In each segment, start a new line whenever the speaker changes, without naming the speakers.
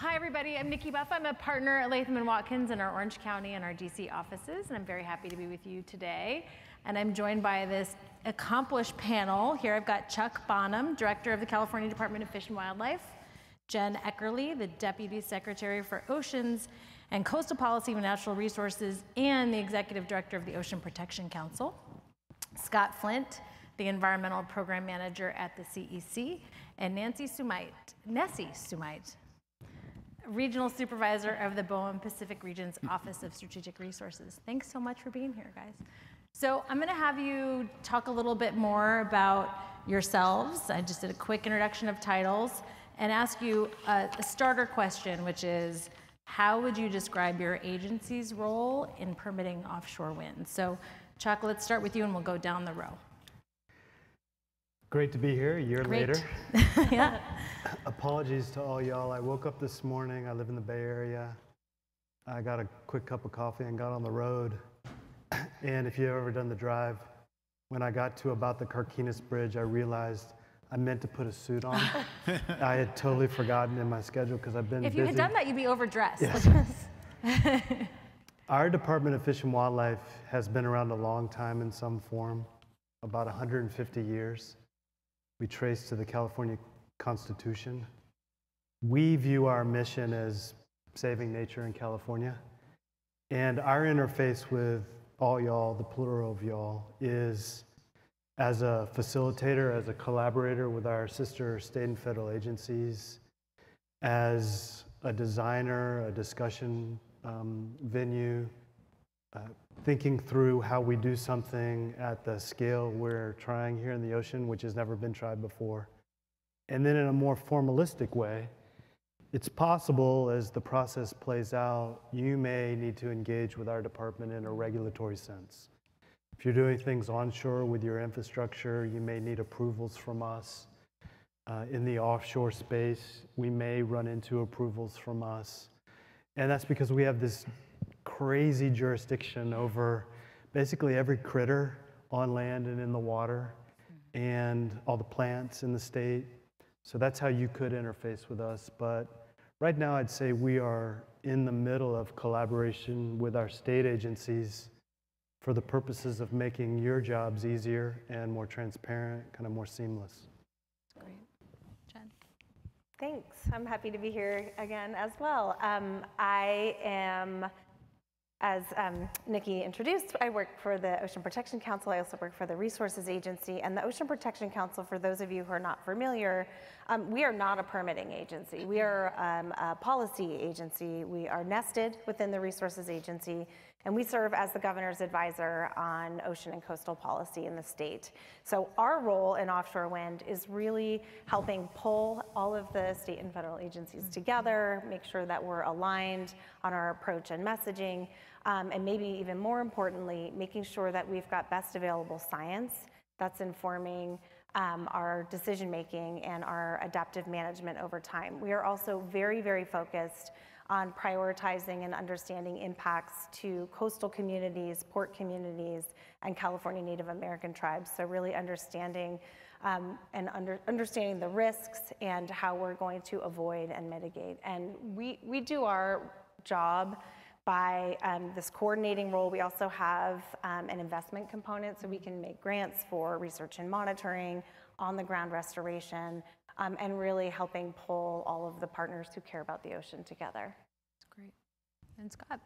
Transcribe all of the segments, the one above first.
Hi everybody, I'm Nikki Buffa. I'm a partner at Latham and Watkins in our Orange County and our DC offices, and I'm very happy to be with you today. And I'm joined by this accomplished panel. Here I've got Chuck Bonham, Director of the California Department of Fish and Wildlife, Jenn Eckerle, the Deputy Secretary for Oceans and Coastal Policy and Natural Resources, and the Executive Director of the Ocean Protection Council, Scott Flint, the Environmental Program Manager at the CEC, and Necy Sumait, Regional Supervisor of the Bonham Pacific Region's Office of Strategic Resources. Thanks so much for being here, guys. So I'm gonna have you talk a little bit more about yourselves. I just did a quick introduction of titles and ask you a starter question, which is, how would you describe your agency's role in permitting offshore wind? So Chuck, let's start with you and we'll go down the row.
Great to be here a year later.
Yeah.
Apologies to all y'all. I woke up this morning. I live in the Bay Area. I got a quick cup of coffee and got on the road. And if you've ever done the drive, when I got to about the Carquinez Bridge, I realized I meant to put a suit on. I had totally forgotten in my schedule because I've been busy.
If you had done that, you'd be overdressed.
Yes. Our Department of Fish and Wildlife has been around a long time in some form, about 150 years. We trace to the California Constitution. We view our mission as saving nature in California. And our interface with all y'all, the plural of y'all, is as a facilitator, as a collaborator with our sister state and federal agencies, as a designer, a discussion venue, thinking through how we do something at the scale we're trying here in the ocean, which has never been tried before. And then in a more formalistic way, it's possible as the process plays out, you may need to engage with our department in a regulatory sense. If you're doing things onshore with your infrastructure, you may need approvals from us. In the offshore space, we may run into approvals from us. And that's because we have this crazy jurisdiction over basically every critter on land and in the water and all the plants in the state. So that's how you could interface with us. But right now I'd say we are in the middle of collaboration with our state agencies for the purposes of making your jobs easier and more transparent, kind of more seamless.
That's great. Jenn?
Thanks. I'm happy to be here again as well. I am, as Nikki introduced, I work for the Ocean Protection Council. I also work for the Resources Agency. And the Ocean Protection Council, for those of you who are not familiar, we are not a permitting agency. We are a policy agency. We are nested within the Resources Agency, and we serve as the governor's advisor on ocean and coastal policy in the state. So our role in offshore wind is really helping pull all of the state and federal agencies together, make sure that we're aligned on our approach and messaging, and maybe even more importantly, making sure that we've got best available science that's informing our decision-making and our adaptive management over time. We are also very, very focused on prioritizing and understanding impacts to coastal communities, port communities, and California Native American tribes. So really understanding understanding the risks and how we're going to avoid and mitigate. And we do our job by this coordinating role. We also have an investment component, so we can make grants for research and monitoring, on-the-ground restoration, and really helping pull all of the partners who care about the ocean together.
That's great. And Scott?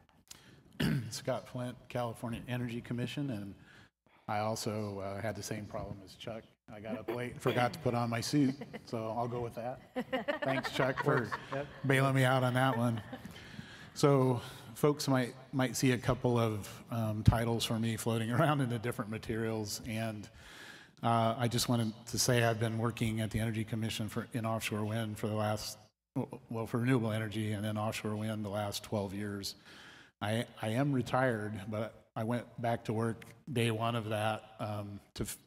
Scott Flint, California Energy Commission, and I also had the same problem as Chuck. I got up late, forgot to put on my suit, so I'll go with that. Thanks, Chuck, for bailing me out on that one. So folks might see a couple of titles for me floating around in the different materials, and I just wanted to say I've been working at the Energy Commission in offshore wind for the last, well, for renewable energy and then offshore wind the last 12 years. I am retired, but I went back to work day one of that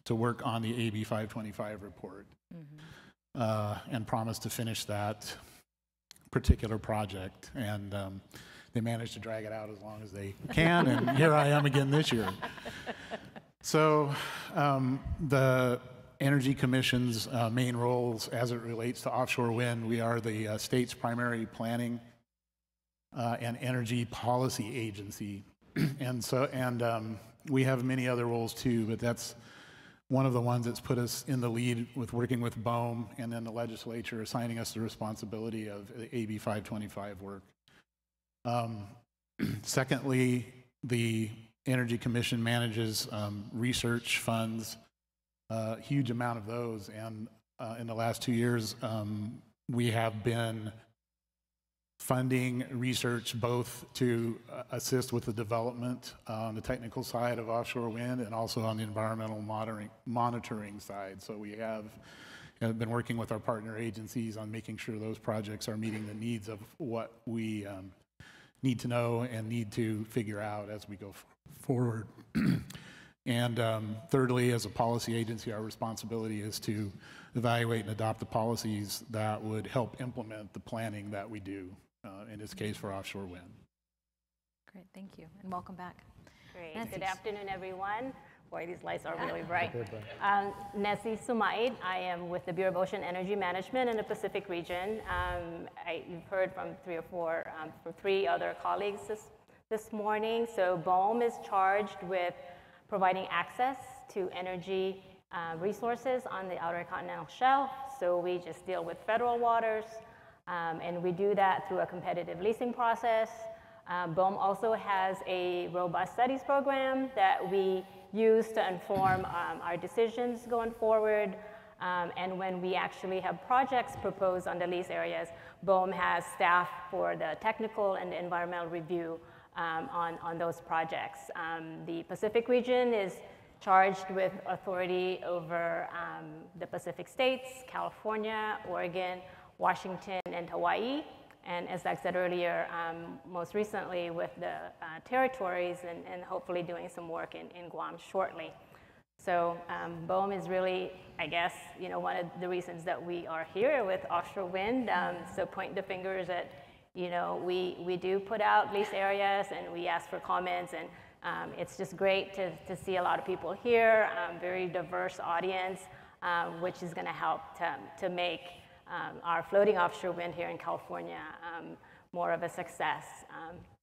to work on the AB 525 report and promised to finish that particular project. And they managed to drag it out as long as they can, and here I am again this year. So the Energy Commission's main roles as it relates to offshore wind. We are the state's primary planning and energy policy agency. and we have many other roles too, but that's one of the ones that's put us in the lead with working with BOEM, and then the legislature assigning us the responsibility of the AB 525 work. Secondly, the Energy Commission manages research funds, a huge amount of those, and in the last 2 years, we have been funding research both to assist with the development on the technical side of offshore wind and also on the environmental monitoring side. So we have been working with our partner agencies on making sure those projects are meeting the needs of what we need to know and need to figure out as we go forward. And thirdly, as a policy agency, our responsibility is to evaluate and adopt the policies that would help implement the planning that we do, in this case for offshore wind.
Great, thank you, and welcome back.
Great.
Necy.
Good afternoon, everyone. Boy, these lights are really bright. Necy Sumait. I am with the Bureau of Ocean Energy Management in the Pacific region. You've heard from three other colleagues this morning. So BOEM is charged with providing access to energy resources on the Outer Continental Shelf. So we just deal with federal waters, and we do that through a competitive leasing process. BOEM also has a robust studies program that we use to inform our decisions going forward. And when we actually have projects proposed on the lease areas, BOEM has staff for the technical and the environmental review on those projects. The Pacific region is charged with authority over the Pacific states, California, Oregon, Washington, and Hawaii. And as I said earlier, most recently with the territories and hopefully doing some work in Guam shortly. So BOEM is really, I guess, one of the reasons that we are here with offshore wind. So point the fingers at, we do put out lease areas and we ask for comments, and it's just great to see a lot of people here, very diverse audience, which is gonna help to make our floating offshore wind here in California more of a success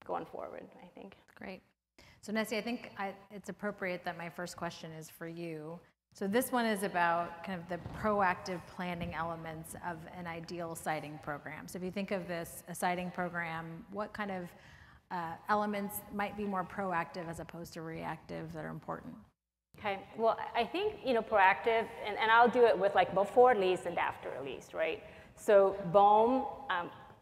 going forward, I think.
Great. So Necy, I think it's appropriate that my first question is for you. So this one is about kind of the proactive planning elements of an ideal siting program. So if you think of this, a siting program, what kind of elements might be more proactive as opposed to reactive that are important?
Okay, well, I think, proactive, and I'll do it with like before lease and after a lease, right? So BOEM,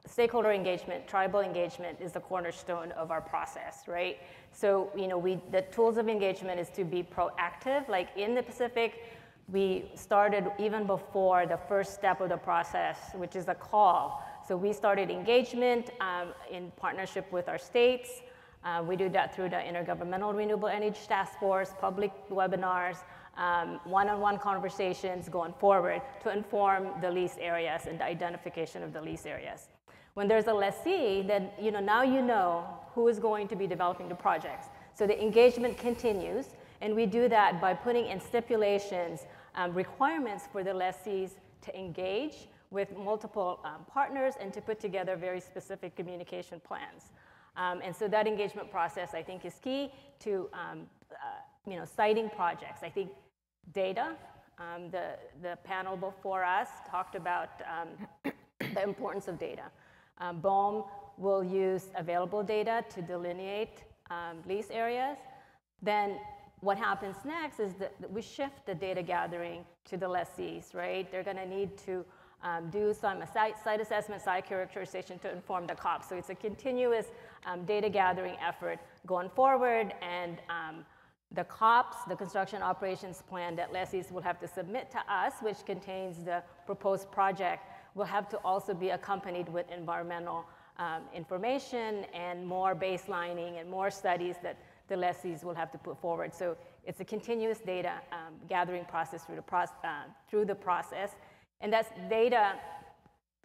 stakeholder engagement, tribal engagement is the cornerstone of our process, right? So, the tools of engagement is to be proactive. Like in the Pacific, we started even before the first step of the process, which is a call. So we started engagement in partnership with our states. We do that through the Intergovernmental Renewable Energy Task Force, public webinars, one-on-one conversations going forward to inform the lease areas and the identification of the lease areas. When there's a lessee, then now you know who is going to be developing the projects. So the engagement continues, and we do that by putting in stipulations, requirements for the lessees to engage with multiple partners and to put together very specific communication plans. And so that engagement process, I think, is key to siting projects. I think data, the panel before us talked about the importance of data. BOEM will use available data to delineate lease areas. Then what happens next is that we shift the data gathering to the lessees, right? They're gonna need to do some site assessment, site characterization to inform the COP. So it's a continuous data gathering effort going forward, and the COPs, the construction operations plan that lessees will have to submit to us, which contains the proposed project, will have to also be accompanied with environmental information and more baselining and more studies that the lessees will have to put forward. So it's a continuous data gathering process through the process. And that's data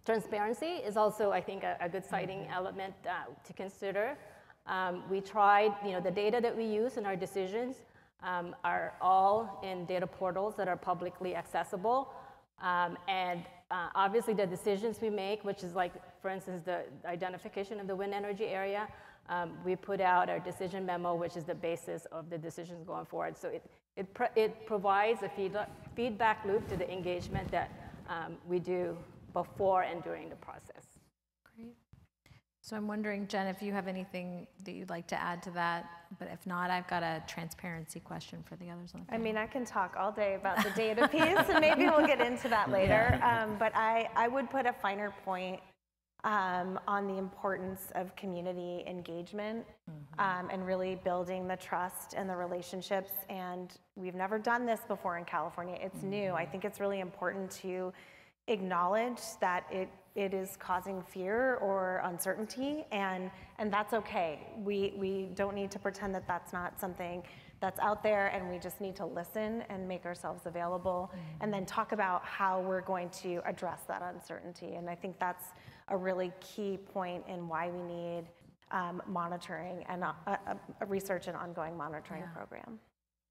transparency is also, I think, a good siting element to consider. We tried, the data that we use in our decisions are all in data portals that are publicly accessible. Obviously the decisions we make, which is like, for instance, the identification of the wind energy area, we put out our decision memo, which is the basis of the decisions going forward. So it provides a feedback loop to the engagement that we do before and during the process.
Great. So I'm wondering, Jen, if you have anything that you'd like to add to that, but if not, I've got a transparency question for the others on the panel.
I mean, I can talk all day about the data piece, and maybe we'll get into that later. But I would put a finer point on the importance of community engagement and really building the trust and the relationships. And we've never done this before in California. It's new. I think it's really important to acknowledge that it is causing fear or uncertainty, and that's okay. We don't need to pretend that that's not something that's out there, and we just need to listen and make ourselves available and then talk about how we're going to address that uncertainty. And I think that's a really key point in why we need monitoring and a research and ongoing monitoring program.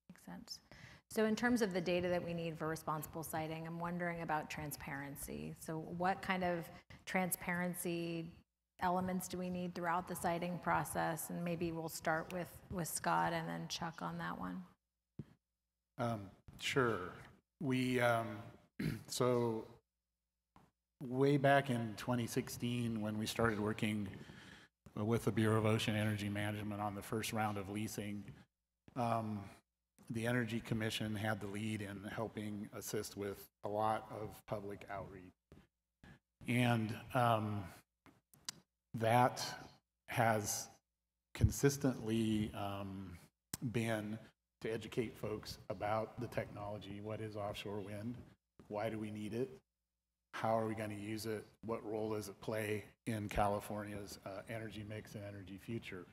Makes sense. So in terms of the data that we need for responsible siting, I'm wondering about transparency. So what kind of transparency elements do we need throughout the siting process? And maybe we'll start with Scott and then Chuck on that one.
Sure. We, so way back in 2016, when we started working with the Bureau of Ocean Energy Management on the first round of leasing, the Energy Commission had the lead in helping assist with a lot of public outreach. And that has consistently been to educate folks about the technology. What is offshore wind? Why do we need it? How are we going to use it? What role does it play in California's energy mix and energy future?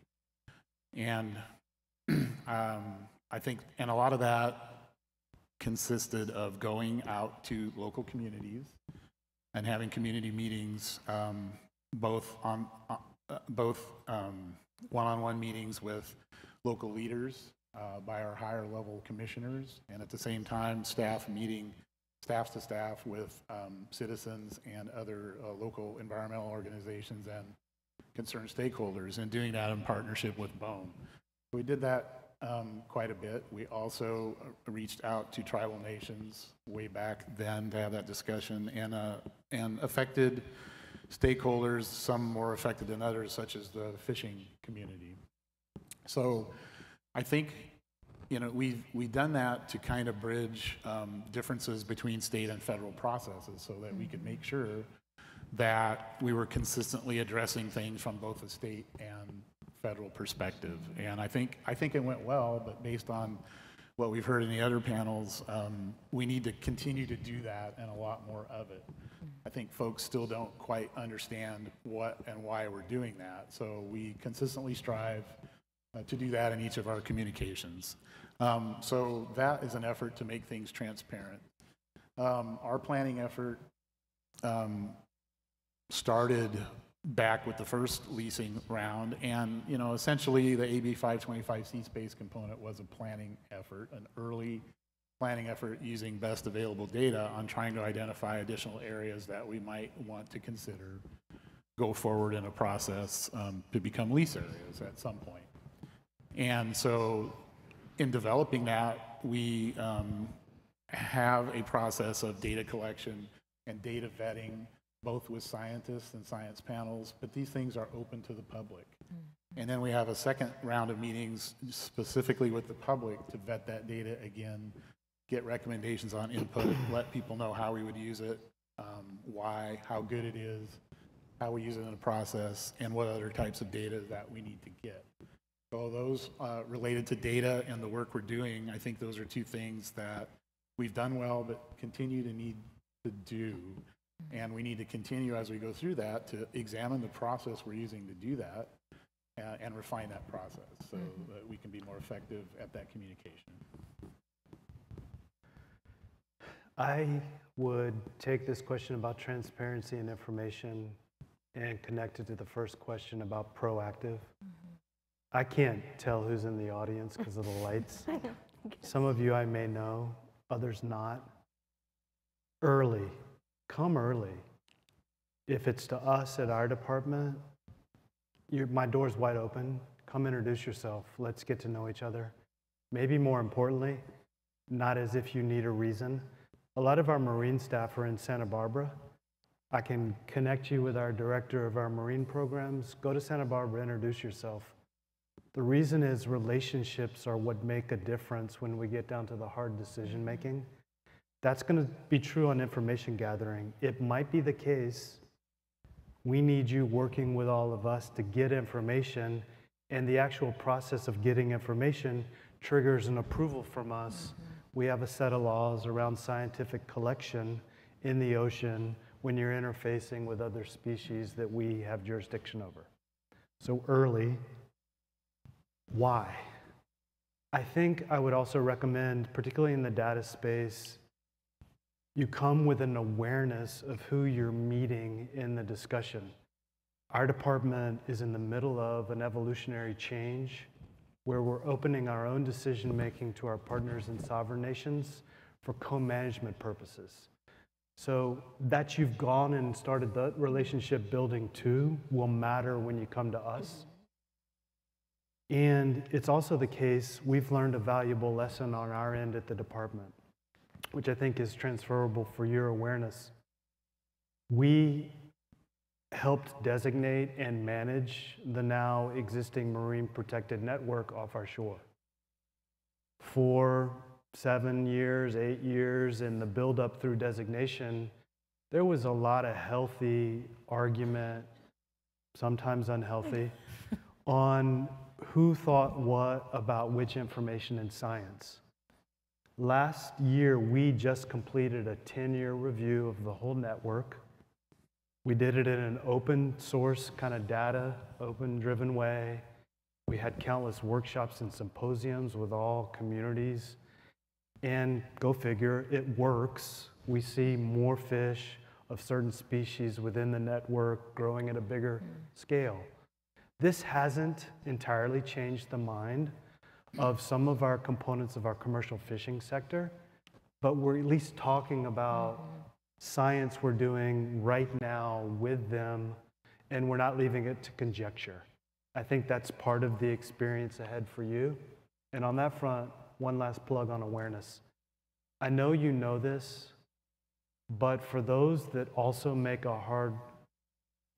And I think, and a lot of that consisted of going out to local communities and having community meetings, both one-on-one meetings with local leaders by our higher level commissioners, and at the same time staff to staff with citizens and other local environmental organizations and concerned stakeholders, and doing that in partnership with BOEM. We did that quite a bit. We also reached out to tribal nations way back then to have that discussion, and affected stakeholders, some more affected than others, such as the fishing community. So I think, you know, we've done that to kind of bridge differences between state and federal processes so that we could make sure that we were consistently addressing things from both a state and federal perspective. And I think it went well, but based on what we've heard in the other panels, we need to continue to do that and a lot more of it. I think folks still don't quite understand what and why we're doing that. So we consistently strive to do that in each of our communications. So that is an effort to make things transparent. Our planning effort started back with the first leasing round, and you know, essentially the AB 525C space component was a planning effort, an early planning effort using best available data on trying to identify additional areas that we might want to consider go forward in a process to become lease areas at some point. And so in developing that, we have a process of data collection and data vetting, both with scientists and science panels, but these things are open to the public. And then we have a second round of meetings specifically with the public to vet that data again, get recommendations on input, let people know how we would use it, why, how good it is, how we use it in a process, and what other types of data that we need to get. So those related to data and the work we're doing, I think those are two things that we've done well but continue to need to do. And we need to continue as we go through that to examine the process we're using to do that and refine that process so that we can be more effective at that communication.
I would take this question about transparency and information and connect it to the first question about proactive. I can't tell who's in the audience because of the lights, Some of you I may know, others not. Early, come early. If it's to us at our department, my door's wide open. Come introduce yourself. Let's get to know each other. Maybe more importantly, not as if you need a reason. A lot of our Marine staff are in Santa Barbara. I can connect you with our director of our Marine programs. Go to Santa Barbara, introduce yourself. The reason is relationships are what make a difference when we get down to the hard decision making. That's going to be true on information gathering. It might be the case we need you working with all of us to get information, and the actual process of getting information triggers an approval from us. We have a set of laws around scientific collection in the ocean when you're interfacing with other species that we have jurisdiction over. So early, why? I think I would also recommend, particularly in the data space, you come with an awareness of who you're meeting in the discussion. Our department is in the middle of an evolutionary change where we're opening our own decision-making to our partners in sovereign nations for co-management purposes. So that you've gone and started the relationship building too will matter when you come to us. And it's also the case, we've learned a valuable lesson on our end at the department, which I think is transferable for your awareness. We helped designate and manage the now existing marine protected network off our shore. For 7 years, 8 years, in the build-up through designation, there was a lot of healthy argument, sometimes unhealthy, on who thought what about which information in science. Last year, we just completed a 10-year review of the whole network. We did it in an open source kind of data, open-driven way. We had countless workshops and symposiums with all communities. And go figure, it works. We see more fish of certain species within the network growing at a bigger scale. This hasn't entirely changed the mind of some of our components of our commercial fishing sector, but we're at least talking about science we're doing right now with them, and we're not leaving it to conjecture. I think that's part of the experience ahead for you. And on that front, one last plug on awareness. I know you know this, but for those that also make a hard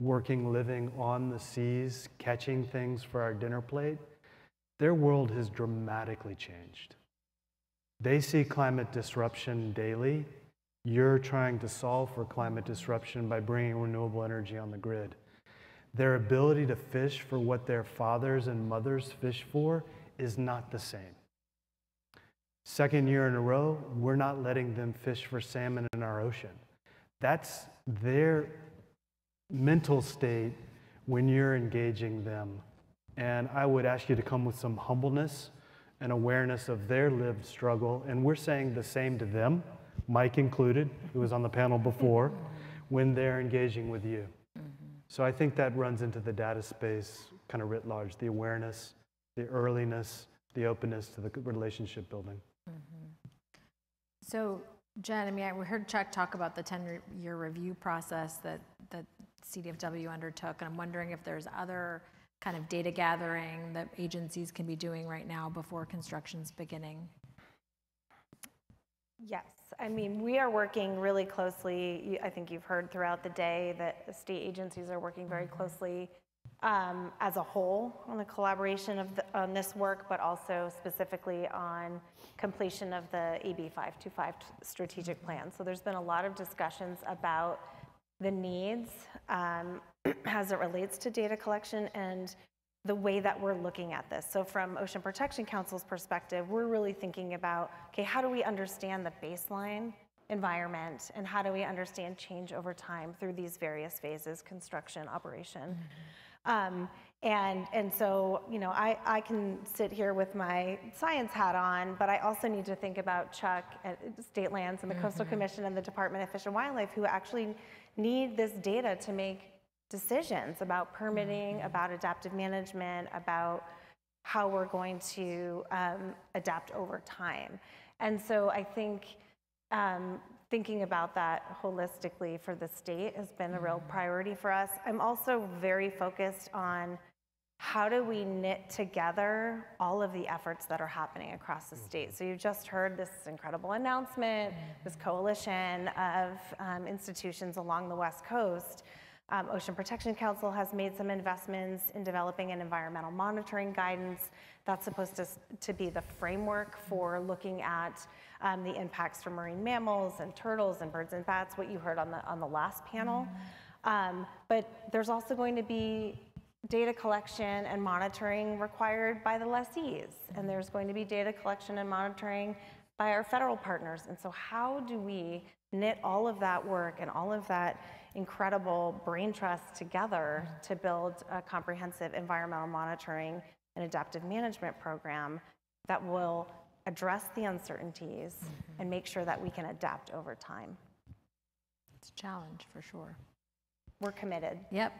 working living on the seas, catching things for our dinner plate, their world has dramatically changed. They see climate disruption daily. You're trying to solve for climate disruption by bringing renewable energy on the grid. Their ability to fish for what their fathers and mothers fish for is not the same. Second year in a row, we're not letting them fish for salmon in our ocean. That's their mental state when you're engaging them. And I would ask you to come with some humbleness and awareness of their lived struggle. And we're saying the same to them, Mike included, who was on the panel before, when they're engaging with you. So I think that runs into the data space kind of writ large, the awareness, the earliness, the openness to the relationship building.
So Jenn, I mean, we heard Chuck talk about the 10-year review process that CDFW undertook, and I'm wondering if there's other kind of data gathering that agencies can be doing right now before construction's beginning.
Yes, I mean, we are working really closely. I think you've heard throughout the day that the state agencies are working very closely as a whole on the collaboration on this work, but also specifically on completion of the AB 525 strategic plan. So there's been a lot of discussions about the needs as it relates to data collection and the way that we're looking at this. So from Ocean Protection Council's perspective, we're really thinking about, okay, how do we understand the baseline environment and how do we understand change over time through these various phases, construction, operation. And so, you know, I can sit here with my science hat on, but I also need to think about Chuck at State Lands and the Coastal Commission and the Department of Fish and Wildlife, who actually need this data to make decisions about permitting, about adaptive management, about how we're going to adapt over time. And so I think thinking about that holistically for the state has been a real priority for us. I'm also very focused on how do we knit together all of the efforts that are happening across the state. So you just heard this incredible announcement, this coalition of institutions along the West Coast. Ocean Protection Council has made some investments in developing an environmental monitoring guidance that's supposed to be the framework for looking at the impacts for marine mammals and turtles and birds and bats, what you heard on the last panel. But there's also going to be data collection and monitoring required by the lessees, and there's going to be data collection and monitoring by our federal partners. And so how do we knit all of that work and all of that incredible brain trust together to build a comprehensive environmental monitoring and adaptive management program that will address the uncertainties and make sure that we can adapt over time?
It's a challenge for sure.
We're committed.
Yep.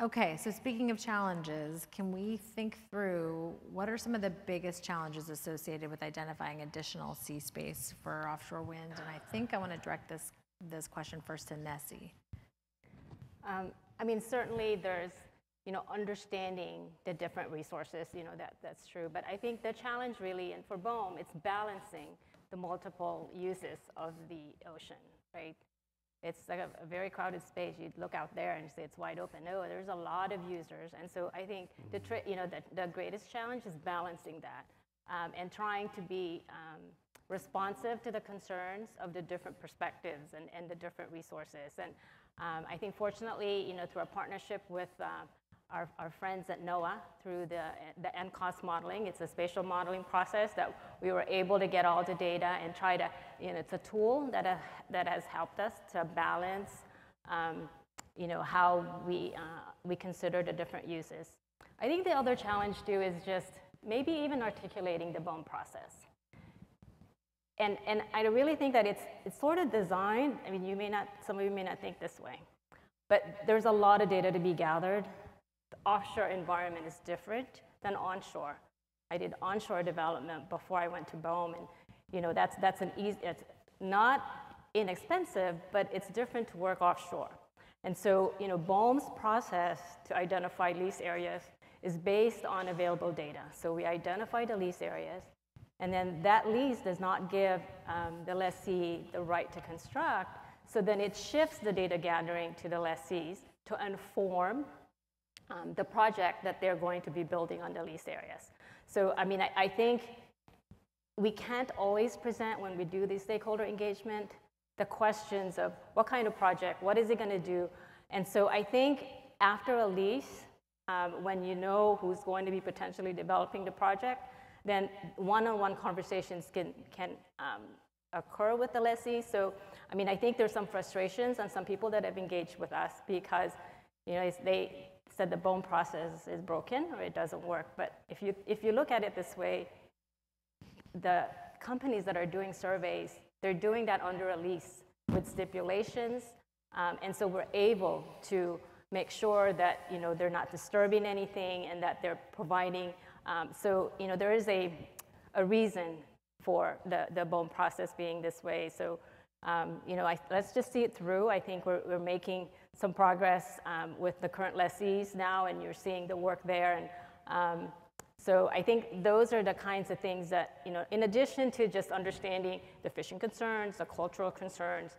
Okay, so speaking of challenges, can we think through what are some of the biggest challenges associated with identifying additional sea space for offshore wind? And I think I want to direct this question first to Necy.
I mean, certainly there's, understanding the different resources, that's true. But I think the challenge really, and for BOEM, it's balancing the multiple uses of the ocean, right? It's like a very crowded space. You'd look out there and say it's wide open. No, there's a lot of users. And so I think the greatest challenge is balancing that and trying to be responsive to the concerns of the different perspectives and the different resources. And I think fortunately, through our partnership with our friends at NOAA, through the NCOS modeling, it's a spatial modeling process that we were able to get all the data and try to, it's a tool that has helped us to balance, how we consider the different uses. I think the other challenge too is just maybe even articulating the BOEM process. And I really think that it's sort of designed, I mean, some of you may not think this way, but there's a lot of data to be gathered. The offshore environment is different than onshore. I did onshore development before I went to BOEM, and it's not inexpensive, but it's different to work offshore. And so, BOEM's process to identify lease areas is based on available data. So we identify the lease areas, and then that lease does not give the lessee the right to construct, so then it shifts the data gathering to the lessees to inform the project that they're going to be building on the lease areas. So, I mean, I think we can't always present when we do the stakeholder engagement the questions of what kind of project, what is it going to do? And so I think after a lease, when you know who's going to be potentially developing the project, then one-on-one conversations can occur with the lessee. So, I mean, I think there's some frustrations on some people that have engaged with us because, they said the BOEM process is broken or it doesn't work. But if you look at it this way, the companies that are doing surveys, they're doing that under a lease with stipulations. And so we're able to make sure that, they're not disturbing anything and that they're providing. There is a reason for the BOEM process being this way. So, let's just see it through. I think we're making some progress with the current lessees now, and you're seeing the work there. And so I think those are the kinds of things that, in addition to just understanding the fishing concerns, the cultural concerns,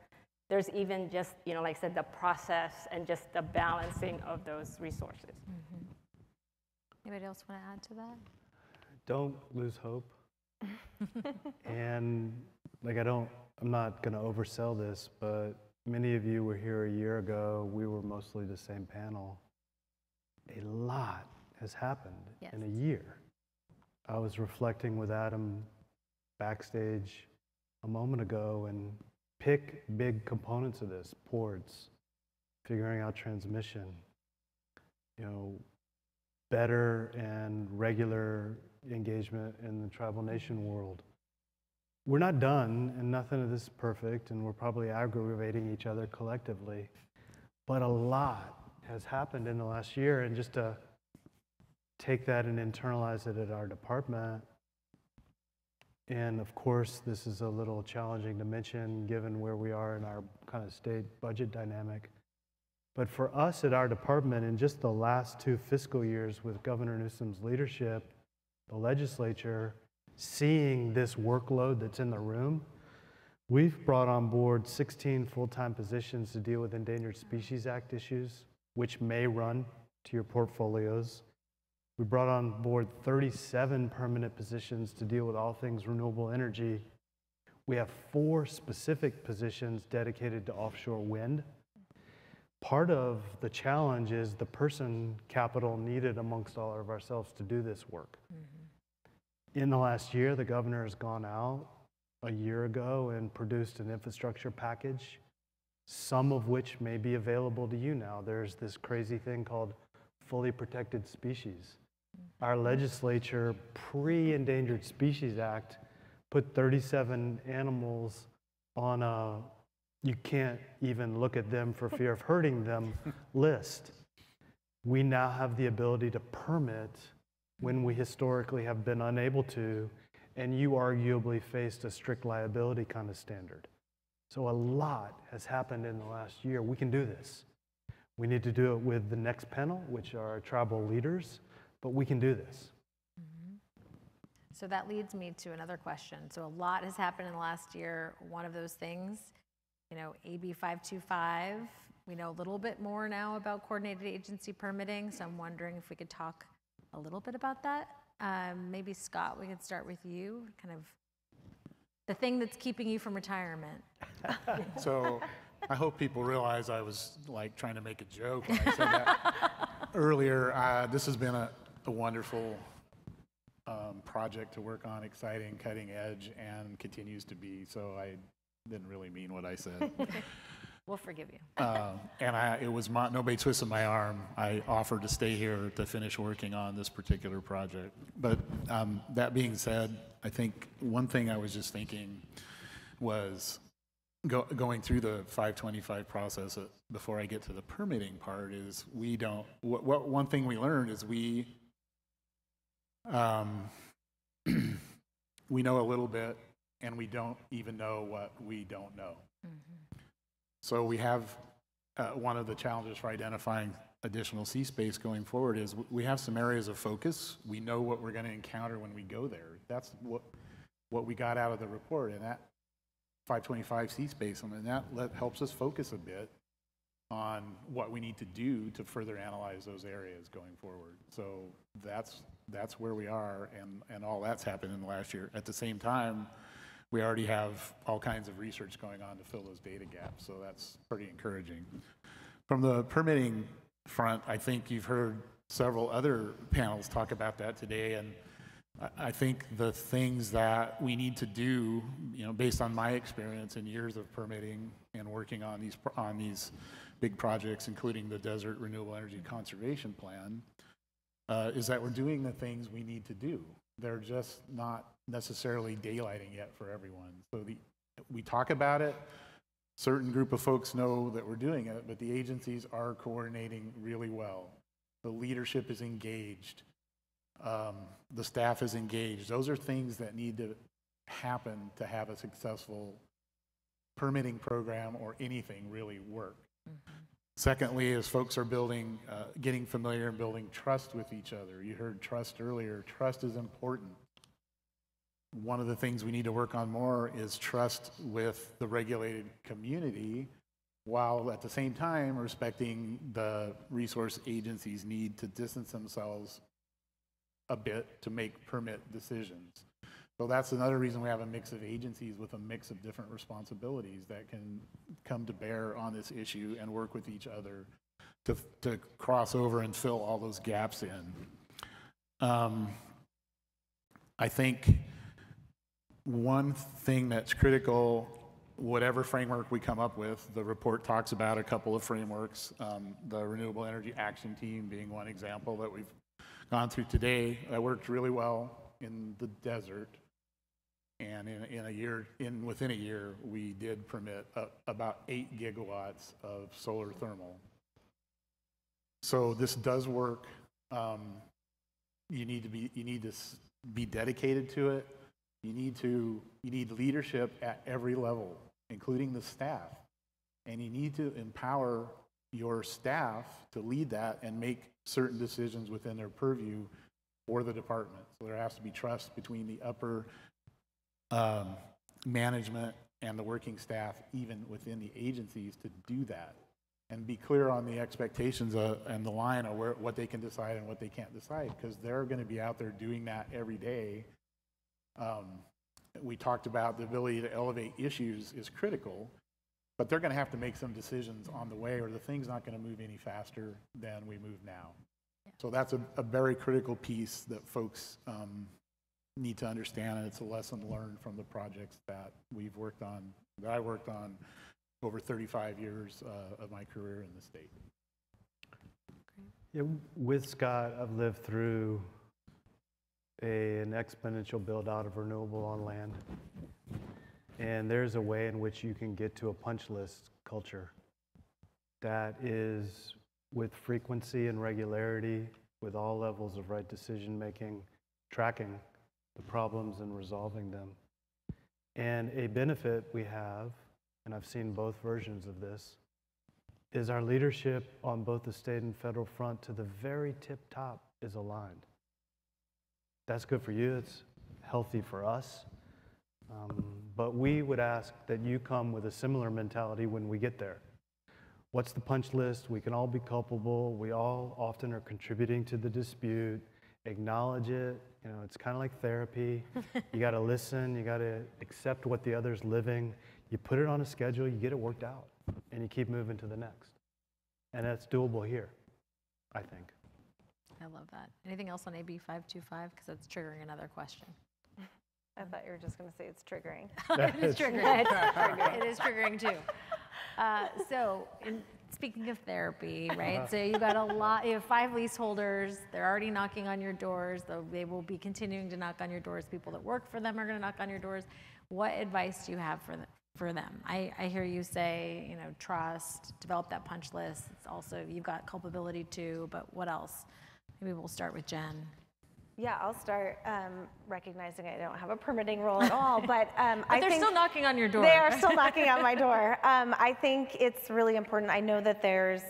there's even just, like I said, the process and just the balancing of those resources.
Mm-hmm. Anybody else want to add to that?
Don't lose hope. And I'm not going to oversell this, but many of you were here a year ago. We were mostly the same panel. A lot has happened in a year. I was reflecting with Adam backstage a moment ago, and pick big components of this: ports, figuring out transmission, better and regular engagement in the tribal nation world. We're not done, and nothing of this is perfect, and we're probably aggravating each other collectively. But a lot has happened in the last year, and just to take that and internalize it at our department. And of course, this is a little challenging to mention given where we are in our kind of state budget dynamic. But for us at our department, in just the last 2 fiscal years with Governor Newsom's leadership, the legislature, seeing this workload that's in the room, we've brought on board 16 full-time positions to deal with Endangered Species Act issues, which may run to your portfolios. We brought on board 37 permanent positions to deal with all things renewable energy. We have 4 specific positions dedicated to offshore wind. Part of the challenge is the person capital needed amongst all of ourselves to do this work. In the last year, the governor has gone out a year ago and produced an infrastructure package, some of which may be available to you now. There's this crazy thing called fully protected species. Our legislature, pre-Endangered Species Act, put 37 animals on a you can't even look at them for fear of hurting them list. We now have the ability to permit when we historically have been unable to, and you arguably faced a strict liability kind of standard. So a lot has happened in the last year. We can do this. We need to do it with the next panel, which are our tribal leaders, but we can do this.
So that leads me to another question. So a lot has happened in the last year. One of those things, AB 525, we know a little bit more now about coordinated agency permitting, so I'm wondering if we could talk a little bit about that. Maybe Scott, we could start with you, kind of the thing that's keeping you from retirement.
So I hope people realize I was like trying to make a joke when I said that earlier. This has been a wonderful project to work on, exciting, cutting edge, and continues to be. So I didn't really mean what I said.
We'll forgive you.
And it was nobody twisted my arm. I offered to stay here to finish working on this particular project. But that being said, I think one thing I was just thinking was going through the 525 process before I get to the permitting part is one thing we learned is we know a little bit, and we don't even know what we don't know. So we have one of the challenges for identifying additional sea space going forward is we have some areas of focus. We know what we're going to encounter when we go there. That's what we got out of the report, and that 525 sea space, that helps us focus a bit on what we need to do to further analyze those areas going forward. So that's where we are, and all that's happened in the last year. At the same time, we already have all kinds of research going on to fill those data gaps, so that's pretty encouraging. From the permitting front, I think you've heard several other panels talk about that today, and I think the things that we need to do, based on my experience and years of permitting and working on these big projects, including the Desert Renewable Energy Conservation Plan, is that we're doing the things we need to do. They're just not necessarily daylighting yet for everyone. So we talk about it, certain group of folks know that we're doing it, but the agencies are coordinating really well. The leadership is engaged. The staff is engaged. Those are things that need to happen to have a successful permitting program or anything really work. Secondly, as folks are getting familiar and building trust with each other. You heard trust earlier. Trust is important. One of the things we need to work on more is trust with the regulated community, while at the same time respecting the resource agencies' need to distance themselves a bit to make permit decisions. So that's another reason we have a mix of agencies with a mix of different responsibilities that can come to bear on this issue and work with each other to cross over and fill all those gaps in. I think one thing that's critical, whatever framework we come up with, the report talks about a couple of frameworks, the Renewable Energy Action Team being one example that we've gone through today. That worked really well in the desert, and within a year we did permit about 8 gigawatts of solar thermal. So this does work. you need to be dedicated to it. You need leadership at every level, including the staff. And you need to empower your staff to lead that and make certain decisions within their purview for the department. So there has to be trust between the upper management and the working staff, even within the agencies, to do that. And be clear on the expectations and the line of what they can decide and what they can't decide, because they're going to be out there doing that every day. We talked about the ability to elevate issues is critical, but they're going to have to make some decisions on the way, or the thing's not going to move any faster than we move now. Yeah. So that's a very critical piece that folks need to understand, and it's a lesson learned from the projects that we've worked on, that I worked on over 35 years of my career in the state.
Yeah, with Scott, I've lived through an exponential build out of renewable on land. And there's a way in which you can get to a punch list culture that is with frequency and regularity, with all levels of right decision making, tracking the problems and resolving them. And a benefit we have, and I've seen both versions of this, is our leadership on both the state and federal front to the very tip top is aligned. That's good for you, it's healthy for us. But we would ask that you come with a similar mentality when we get there. What's the punch list? We can all be culpable. We all often are contributing to the dispute. Acknowledge it. You know, it's kind of like therapy. You got to listen. You got to accept what the other's living. You put it on a schedule. You get it worked out, and you keep moving to the next. And that's doable here, I think.
I love that. Anything else on AB 525? Because that's triggering another question.
I thought you were just going to say it's triggering.
It is triggering. It is triggering too. So, speaking of therapy, right? So you got you have 5 leaseholders. They're already knocking on your doors. They will be continuing to knock on your doors. People that work for them are going to knock on your doors. What advice do you have for them? I hear you say, you know, trust, develop that punch list. It's also, you've got culpability too, but what else? Maybe we'll start with Jenn.
Yeah, I'll start recognizing I don't have a permitting role at all, but
they're still knocking on your door.
They are still knocking on my door. I think it's really important. I know that there's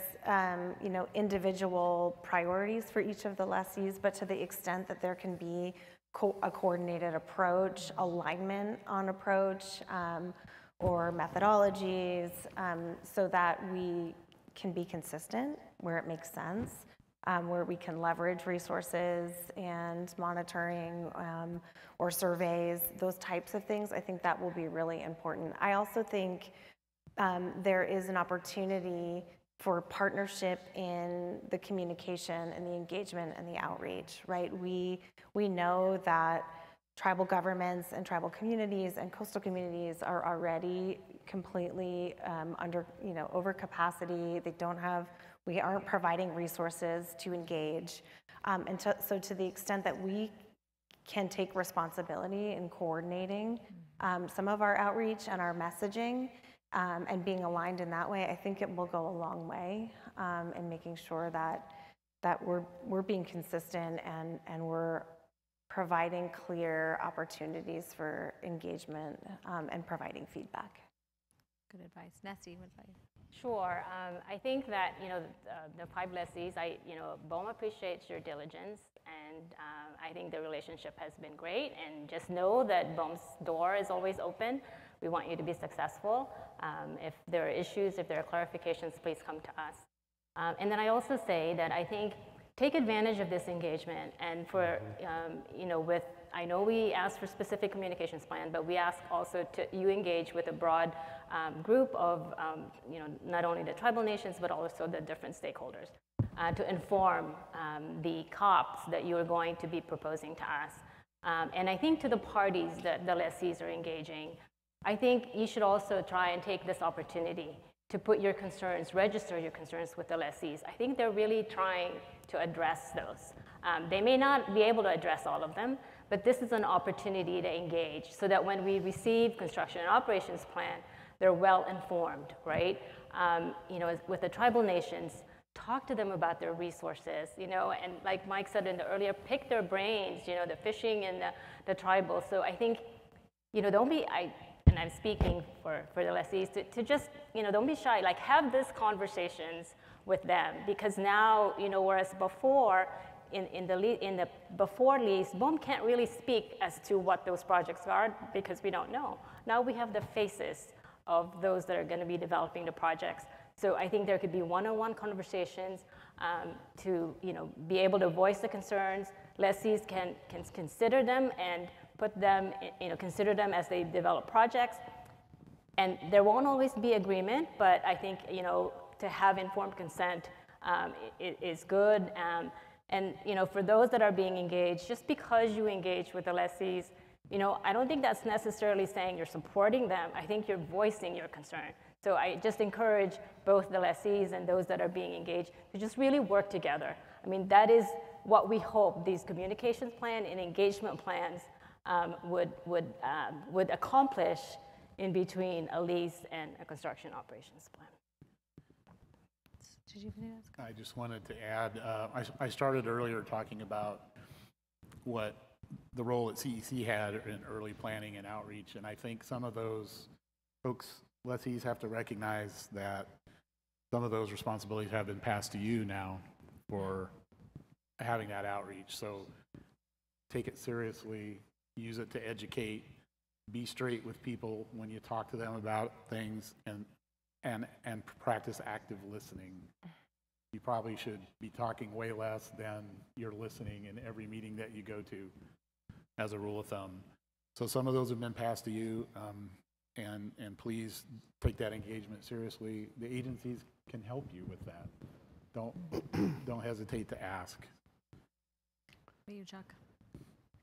you know, individual priorities for each of the lessees, but to the extent that there can be a coordinated approach, alignment on approach, or methodologies, so that we can be consistent where it makes sense. Where we can leverage resources and monitoring or surveys, those types of things, I think that will be really important. I also think there is an opportunity for partnership in the communication and the engagement and the outreach, right? We know that tribal governments and tribal communities and coastal communities are already completely over capacity. We aren't providing resources to engage. So to the extent that we can take responsibility in coordinating some of our outreach and our messaging and being aligned in that way, I think it will go a long way in making sure that we're being consistent and we're providing clear opportunities for engagement and providing feedback.
Good advice. Necy, what advice?
Sure. I think that, you know, the 5 lessees, BOEM appreciates your diligence, and I think the relationship has been great. And just know that BOEM's door is always open. We want you to be successful. If there are issues, if there are clarifications, please come to us. And then I also say that I think take advantage of this engagement, and for, I know we ask for specific communications plan, but we ask also you engage with a broad group of, not only the tribal nations, but also the different stakeholders to inform the COPs that you are going to be proposing to us. And I think to the parties that the lessees are engaging, I think you should also try and take this opportunity to put your concerns, register your concerns with the lessees. I think they're really trying to address those. They may not be able to address all of them, but this is an opportunity to engage so that when we receive construction and operations plan, they're well informed, right? With the tribal nations, talk to them about their resources, and like Mike said in the earlier, pick their brains, the fishing and the tribal. So I think, don't be, and I'm speaking for the lessees, to just, don't be shy, like have these conversations with them, because now, whereas before, in the before lease, BOEM can't really speak as to what those projects are because we don't know. Now we have the faces of those that are going to be developing the projects. So I think there could be one-on-one conversations to be able to voice the concerns. Lessees can consider them and put them, consider them as they develop projects. And there won't always be agreement, but I think to have informed consent is good. And for those that are being engaged, just because you engage with the lessees, I don't think that's necessarily saying you're supporting them. I think you're voicing your concern. So I just encourage both the lessees and those that are being engaged to just really work together. I mean, that is what we hope these communications plan and engagement plans would accomplish in between a lease and a construction operations plan.
Did you have anything else?
I just wanted to add, I started earlier talking about what the role that CEC had in early planning and outreach, and I think some of those folks, lessees, have to recognize that some of those responsibilities have been passed to you now for having that outreach. So take it seriously, use it to educate, be straight with people when you talk to them about things, and practice active listening. You probably should be talking way less than you're listening in every meeting that you go to, as a rule of thumb. So some of those have been passed to you, and please take that engagement seriously. The agencies can help you with that. Don't hesitate to ask.
What about you, Chuck?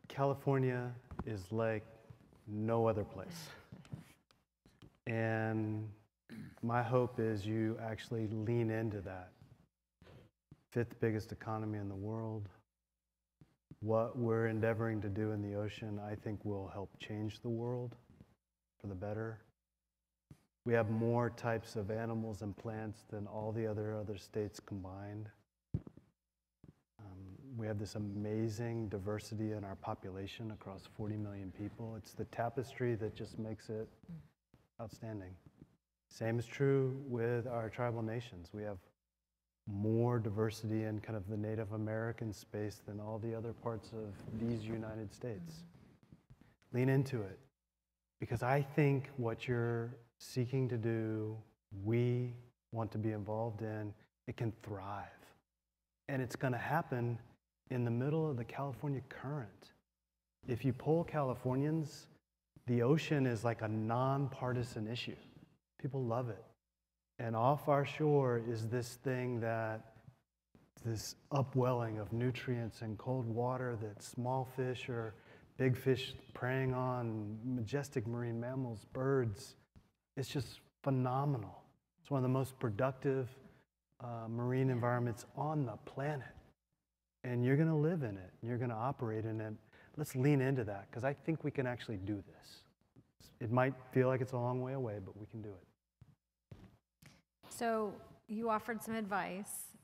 California is like no other place. And my hope is you actually lean into that. 5th biggest economy in the world. What we're endeavoring to do in the ocean, I think, will help change the world for the better. We have more types of animals and plants than all the other states combined. We have this amazing diversity in our population across 40 million people. It's the tapestry that just makes it outstanding. Same is true with our tribal nations. We have more diversity in kind of the Native American space than all the other parts of these United States. Lean into it, because I think what you're seeking to do, we want to be involved in, it can thrive. And it's going to happen in the middle of the California current. If you poll Californians, the ocean is like a nonpartisan issue. People love it. And off our shore is this thing that, this upwelling of nutrients and cold water that small fish or big fish preying on, majestic marine mammals, birds. It's just phenomenal. It's one of the most productive marine environments on the planet. And you're going to live in it. You're going to operate in it. Let's lean into that, because I think we can actually do this. It might feel like it's a long way away, but we can do it.
So you offered some advice,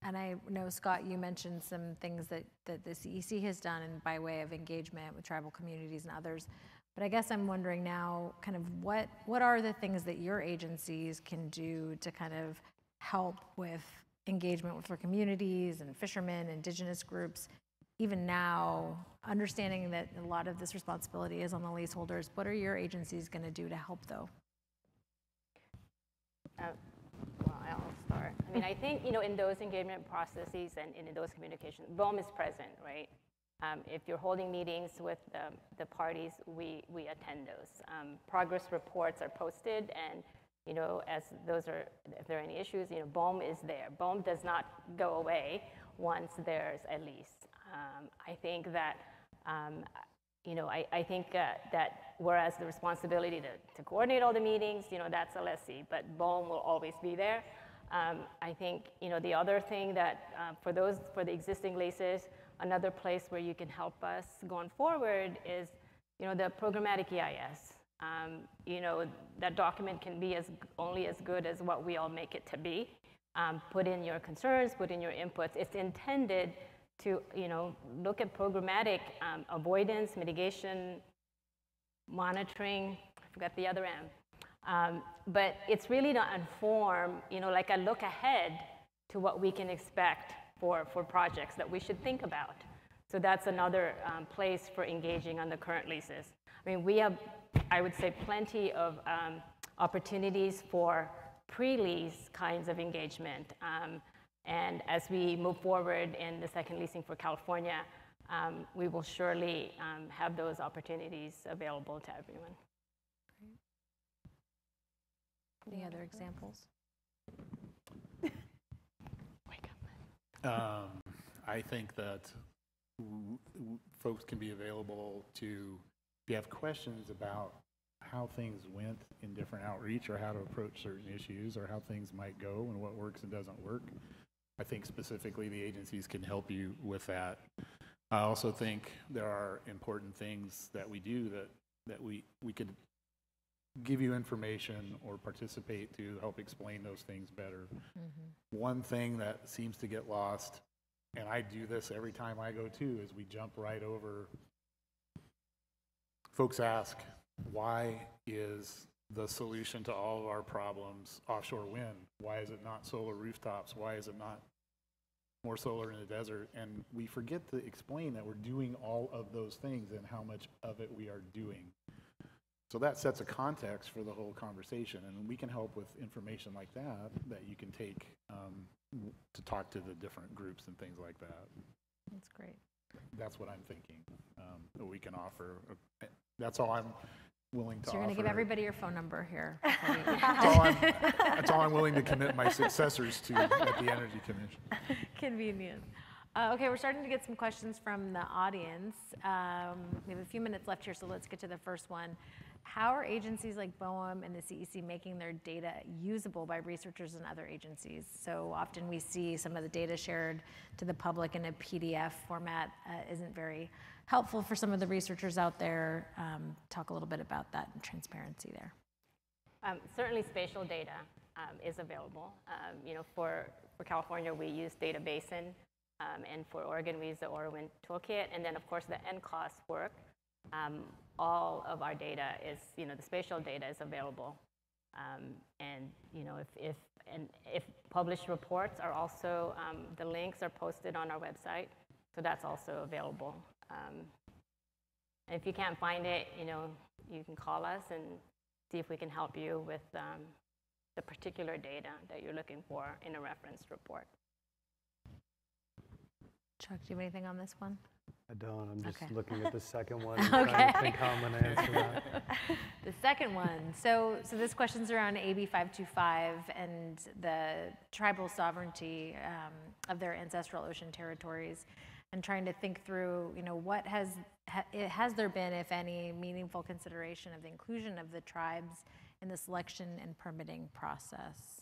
and I know, Scott, you mentioned some things that the CEC has done by way of engagement with tribal communities and others. But I guess I'm wondering now, kind of what are the things that your agencies can do to kind of help with engagement with our communities and fishermen, indigenous groups, even now, understanding that a lot of this responsibility is on the leaseholders? What are your agencies going to do to help, though?
Well, I'll start. I mean, I think, in those engagement processes and in those communications, BOEM is present, right? If you're holding meetings with the parties, we attend those. Progress reports are posted, and as those are, if there are any issues, BOEM is there. BOEM does not go away once there's a lease. I think that, I think that whereas the responsibility to coordinate all the meetings, that's a lessee, but BOEM will always be there. I think, the other thing that for the existing leases, another place where you can help us going forward is, the programmatic EIS. That document can be only as good as what we all make it to be. put in your concerns, put in your inputs. It's intended to, look at programmatic avoidance, mitigation, monitoring. I forgot the other M. But it's really to inform, like a look ahead to what we can expect for projects that we should think about. So that's another place for engaging on the current leases. I mean, we have, I would say, plenty of opportunities for pre-lease kinds of engagement. And as we move forward in the second leasing for California, we will surely have those opportunities available to everyone.
Any other examples?
I think that folks can be available to, if you have questions about how things went in different outreach or how to approach certain issues or how things might go and what works and doesn't work. I think specifically the agencies can help you with that. I also think there are important things that we do that we could give you information or participate to help explain those things better. Mm-hmm. One thing that seems to get lost, and I do this every time I go too, is we jump right over. Folks ask, why is the solution to all of our problems offshore wind? Why is it not solar rooftops? Why is it not more solar in the desert? And we forget to explain that we're doing all of those things and how much of it we are doing. So that sets a context for the whole conversation, and we can help with information like that you can take to talk to the different groups and things like that.
That's great.
That's what I'm thinking that we can offer. That's all I'm willing to offer.
So you're going to give everybody your phone number here.
That's all I'm willing to commit my successors to at the Energy Commission.
Convenient. Okay, we're starting to get some questions from the audience. We have a few minutes left here, so let's get to the first one. How are agencies like Bonham and the CEC making their data usable by researchers and other agencies? So often we see some of the data shared to the public in a PDF format isn't very helpful for some of the researchers out there. Talk a little bit about that and transparency there.
Certainly spatial data is available. For California, we use Data Basin, and for Oregon, we use the Oregon Toolkit, and then of course the NCOS work. All of our data is, the spatial data is available. And if published reports are also, the links are posted on our website, so that's also available. And if you can't find it, you can call us and see if we can help you with the particular data that you're looking for in a referenced report.
Chuck, do you have anything on this one?
I don't. I'm just looking at the second one
and
trying to think how I'm going to answer that.
The second one. So this question's around AB 525 and the tribal sovereignty of their ancestral ocean territories, and trying to think through, what has there been, if any, meaningful consideration of the inclusion of the tribes in the selection and permitting process?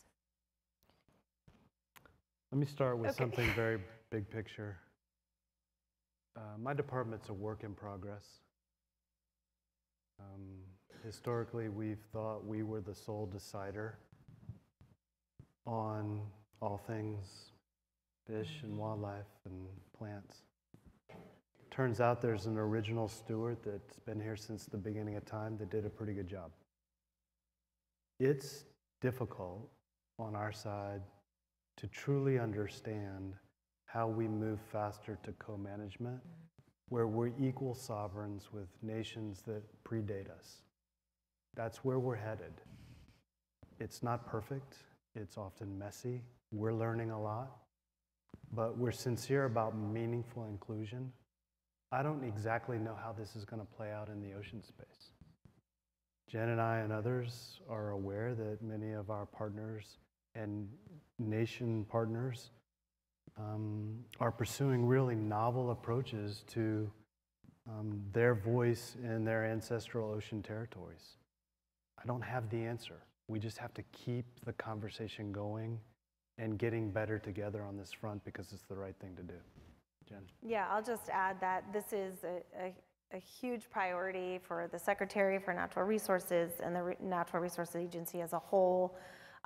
Let me start with something very big picture. My department's a work in progress. Historically, we've thought we were the sole decider on all things fish and wildlife and plants. Turns out there's an original steward that's been here since the beginning of time that did a pretty good job. It's difficult on our side to truly understand how we move faster to co-management, where we're equal sovereigns with nations that predate us. That's where we're headed. It's not perfect. It's often messy. We're learning a lot, but we're sincere about meaningful inclusion. I don't exactly know how this is going to play out in the ocean space. Jenn and I and others are aware that many of our partners and nation partners are pursuing really novel approaches to their voice in their ancestral ocean territories. I don't have the answer. We just have to keep the conversation going and getting better together on this front because it's the right thing to do. Jenn?
Yeah, I'll just add that this is a huge priority for the Secretary for Natural Resources and the Natural Resources Agency as a whole.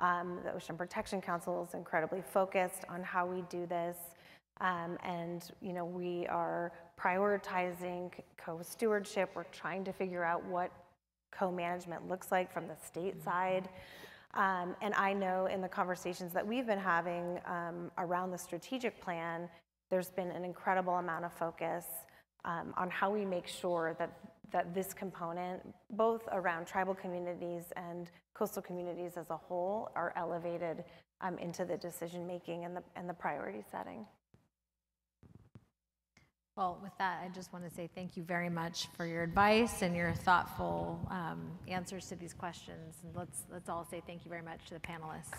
The Ocean Protection Council is incredibly focused on how we do this. And we are prioritizing co-stewardship. We're trying to figure out what co-management looks like from the state side. And I know in the conversations that we've been having around the strategic plan, there's been an incredible amount of focus on how we make sure that this component, both around tribal communities and coastal communities as a whole, are elevated into the decision making and the priority setting.
Well, with that, I just want to say thank you very much for your advice and your thoughtful answers to these questions. And let's all say thank you very much to the panelists.